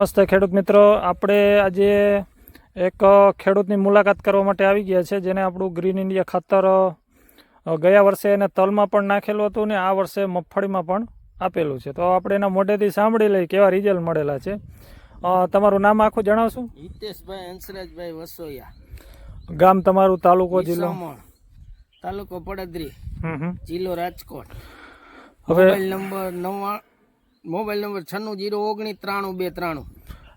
નમસ્તે ખેડૂત મિત્રો, આપણે આજે એક ખેડૂતની મુલાકાત કરવા માટે આવી ગયા છે જેને આપણું ગ્રીન ઇન્ડિયા ખાતર ગયા વર્ષે એને તલમાં પણ નાખેલું હતું ને આ વર્ષે મગફળીમાં પણ આપેલું છે. તો આપણે એના મોઢેથી સાંભળી લઈએ કેવા રિઝલ્ટ મળેલા છે. તમારું નામ આખું જણાવશું? હિતેશભાઈ હંસરાજભાઈ વસોયા. ગામ તમારું, તાલુકો, જિલ્લો? તાલુકો પડદરી, જિલ્લો રાજકોટ. હવે મોબાઈલ નંબર 9609199323.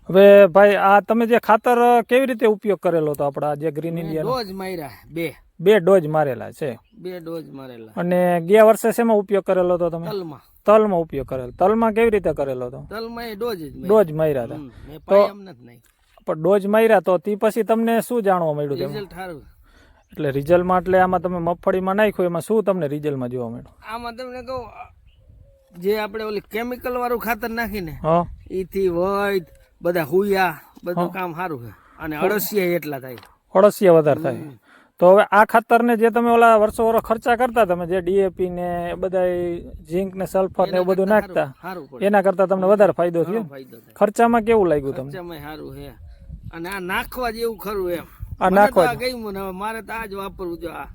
હવે ભાઈ, આ તમે જે ખાતર કેવી રીતે ઉપયોગ કરેલો હતો આપણા જે ગ્રીન ઇન્ડિયા? ડોઝ માર્યા, બે ડોઝ મારેલા છે. 2 ડોઝ મારેલા. અને ગયા વર્ષે શેમાં ઉપયોગ કરેલો હતો તમે? તલમાં ઉપયોગ કરેલો. તલમાં કેવી રીતે કરેલો હતો? તલમાં એ ડોઝ માર્યા હતા. તો પણ ડોઝ માર્યા તો તે પછી તમને શું જાણવા મળ્યું? રિઝલ્ટ સારું. એટલે રિઝલ્ટમાં, એટલે આમાં તમે મગફળીમાં નાખ્યું એમાં શું તમને રિઝલ્ટમાં જોવા મળ્યું? આમાં તમને કહું, જે આપણે ઓલી કેમિકલ વાળું ખાતર નાખીને એથી વૈદ બધા હુયા બધું કામ સારું છે અને અળસિયા એટલા થાય. અળસિયા વધારે થાય. તો હવે આ ખાતરને જે તમે ઓલા વર્ષો ખર્ચા કરતા, તમે જે ડીએપી ને બધા ઝીંક ને સલ્ફર ને એવું બધું નાખતા, એના કરતા તમને વધારે ફાયદો થયો. ખર્ચામાં કેવું લાગ્યું તમને? ખર્ચામાં સારું છે અને આ નાખવા જેવું ખરું એમ. આ નાખવા ગયું ને મારે તો આજ વાપરવું જો. આ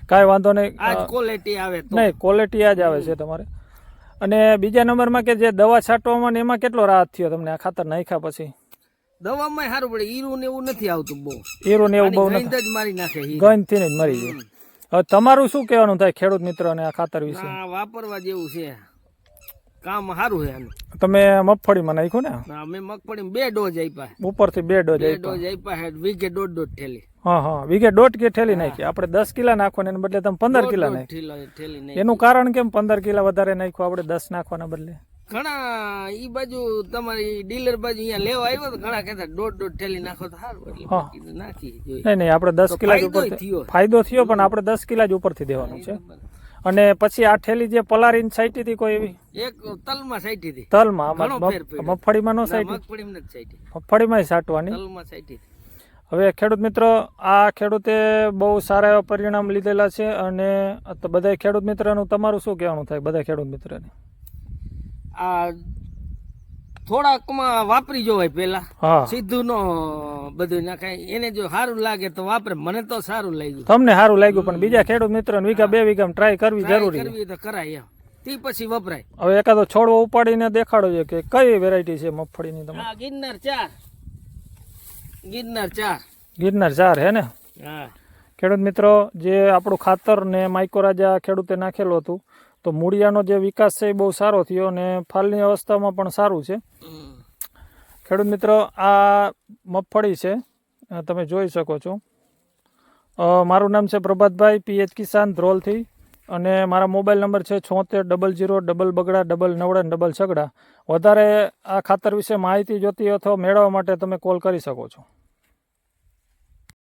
કાંઈ વાંધો નહીં, આજ ક્વોલિટી આવે તો નહીં, ક્વોલિટી આજ આવે છે તમારે. અને બીજા નંબરમાં કે જે દવા છાંટવામાં એમાં કેટલો રાહત થયો તમને આ ખાતર નાખ્યા પછી? દવામાં સારું પડે. ઈરું ને એવું નથી આવતું બહુ. ઈરું ને એવું બહુ નથી, ગંધ જ મારી નાખે. ગંધ થી જ મરી જાય. હવે તમારું શું કહેવાનું થાય ખેડૂત મિત્રોને આ ખાતર વિશે? વાપરવા જેવું છે, કામ સારું છે આનું. તમે મગફળીમાં નાખ્યું ને? અમે મગફળીમાં 2 ડોઝ આપ્યા. ઉપરથી 2 ડોઝ આપ્યા. વીઘે 1.5 થેલી. હા, વીઘે 1.5 થેલી નાખી. આપણે 10 કિલા નાખવાને એને બદલે તમે 15 કિલા નાખી. એનું કારણ કેમ 15 કિલા વધારે નાખ્યું આપણે 10 નાખવાના બદલે? ઘણા ઈ બાજુ તમારી ડીલર બાજુ અહીંયા લેવા આવ્યો તો ઘણા કહેતા 1.5 થેલી નાખો તો સારું, એટલે નાખી. નહીં, આપણે 10 કિલા જ ઉપર ફાયદો થયો, પણ આપણે 10 કિલા જ ઉપરથી દેવાનું છે. અને પછી આ થેલી જે પલારીને સાઈટી હતી કોઈ એવી? એક તલમાં સાઈટી હતી. તલમાં? મગફળીમાં નો સાઈટી? મગફળીમાં નથી સાઈટી. મગફળીમાં સાટવાની. તલમાં સાઈટી. હવે ખેડૂત મિત્રો, આ ખેડૂતે બહુ સારા એવા પરિણામ લીધેલા છે. અને બધા ખેડૂત મિત્રનું તમારું શું કહેવાનું થાય? બધા ખેડૂત મિત્રને આ થોડાકમાં વાપરી જોવાય પેલા, સીધું નો બધું નાખાય. એને જો સારું લાગે તો વાપરે. મને તો સારું લાગ્યું. તમને સારું લાગ્યું, પણ બીજા ખેડૂત મિત્રોને વીઘા 2 વીઘામાં ટ્રાય કરવી જરૂરી છે. તો કરાય એમ, તે પછી વપરાય. હવે એકાદો છોડવો ઉપાડીને દેખાડો છે કે કઈ વેરાયટી છે મગફળીની? તમે ગિરનાર 4. ગિરનાર 4 હે ને? ખેડૂત મિત્રો, જે આપણું ખાતર ને માઇકોરાજા ખેડૂતે નાખેલું હતું, તો મૂળિયાનો જે વિકાસ છે એ બહુ સારો થયો અને ફાલની અવસ્થામાં પણ સારું છે. ખેડૂત મિત્રો, આ મગફળી છે, તમે જોઈ શકો છો. મારું નામ છે પ્રભાતભાઈ, PH કિસાન, ધ્રોલથી. અને મારા મોબાઈલ નંબર છે 7600 00 6 વધારે આ ખાતર વિશે માહિતી જોતી અથવા મેળવવા માટે તમે કોલ કરી શકો છો.